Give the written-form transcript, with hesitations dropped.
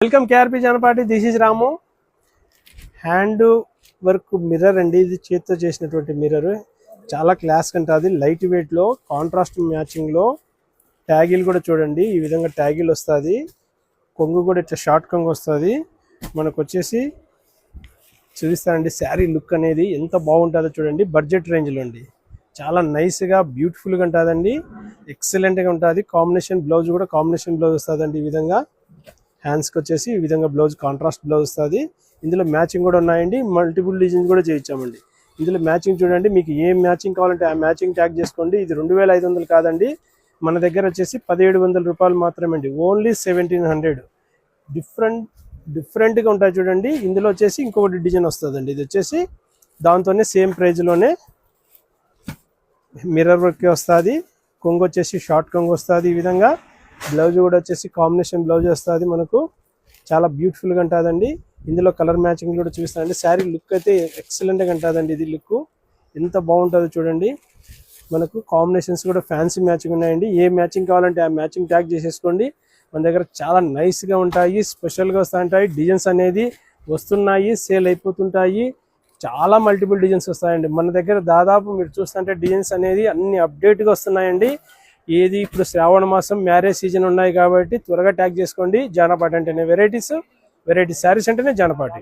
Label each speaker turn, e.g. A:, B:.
A: Welcome KRP Janapati. This is Ramu. Hand work mirror అండి, ఇది చేతితో చేసినటువంటి మిర్రర్. చాలా క్లాస్ ఉంటుంది, లైట్ వెయిట్ లో, కాంట్రాస్ట్ మ్యాచింగ్ లో. ట్యాగిల్ కూడా చూడండి, ఈ విధంగా ట్యాగిల్ వస్తుంది. కొంగు కూడా ఇట్లా షార్ట్ కొంగు వస్తుంది. మనకు వచ్చేసి చూపిస్తానండి శారీ లుక్ అనేది ఎంత బాగుంటుందో చూడండి. బడ్జెట్ రేంజ్ లో అండి, చాలా నైస్ గా బ్యూటిఫుల్ గా ఉంటుందండి, ఎక్సలెంట్ గా ఉంటుంది. కాంబినేషన్ బ్లౌజ్ కూడా కాంబినేషన్ బ్లౌజ్ వస్తుందండి. ఈ విధంగా హ్యాండ్స్కి వచ్చేసి ఈ విధంగా బ్లౌజ్, కాంట్రాస్ట్ బ్లౌజ్ వస్తుంది. ఇందులో మ్యాచింగ్ కూడా ఉన్నాయండి, మల్టిపుల్ డిజైన్స్ కూడా చేయించామండి. ఇందులో మ్యాచింగ్ చూడండి, మీకు ఏ మ్యాచింగ్ కావాలంటే ఆ మ్యాచింగ్ ట్యాగ్ చేసుకోండి. ఇది 2500 కాదండి, మన దగ్గర వచ్చేసి 1700 రూపాయలు మాత్రమే అండి. ఓన్లీ 1700. డిఫరెంట్గా ఉంటాయి చూడండి. ఇందులో వచ్చేసి ఇంకొకటి డిజైన్ వస్తుందండి, ఇది వచ్చేసి దాంతోనే సేమ్ ప్రైజ్లోనే మిర్రర్ వర్క్ వస్తుంది. కొంగు వచ్చేసి షార్ట్ కొంగు వస్తుంది. ఈ విధంగా బ్లౌజ్ కూడా వచ్చేసి కాంబినేషన్ బ్లౌజ్ వస్తుంది. మనకు చాలా బ్యూటిఫుల్గా ఉంటుందండి. ఇందులో కలర్ మ్యాచింగ్ కూడా చూపిస్తానండి. శారీ లుక్ అయితే ఎక్సలెంట్గా ఉంటుందండి. ఇది లుక్ ఎంత బాగుంటుందో చూడండి. మనకు కాంబినేషన్స్ కూడా ఫ్యాన్సీ మ్యాచింగ్ ఉన్నాయండి. ఏ మ్యాచింగ్ కావాలంటే ఆ మ్యాచింగ్ ట్యాగ్ చేసేసుకోండి. మన దగ్గర చాలా నైస్గా ఉంటాయి, స్పెషల్గా వస్తుంటాయి. డిజైన్స్ అనేది వస్తున్నాయి, సేల్ అయిపోతుంటాయి. చాలా మల్టిపుల్ డిజైన్స్ వస్తాయండి మన దగ్గర. దాదాపు మీరు చూస్తుంటే డిజైన్స్ అనేది అన్ని అప్డేట్గా వస్తున్నాయండి. ఏది ఇప్పుడు శ్రావణ మాసం, మ్యారేజ్ సీజన్ ఉన్నాయి కాబట్టి త్వరగా ట్యాగ్ చేసుకోండి. జానపాటి అంటేనే వెరైటీ శారీస్ అంటేనే జానపాటి.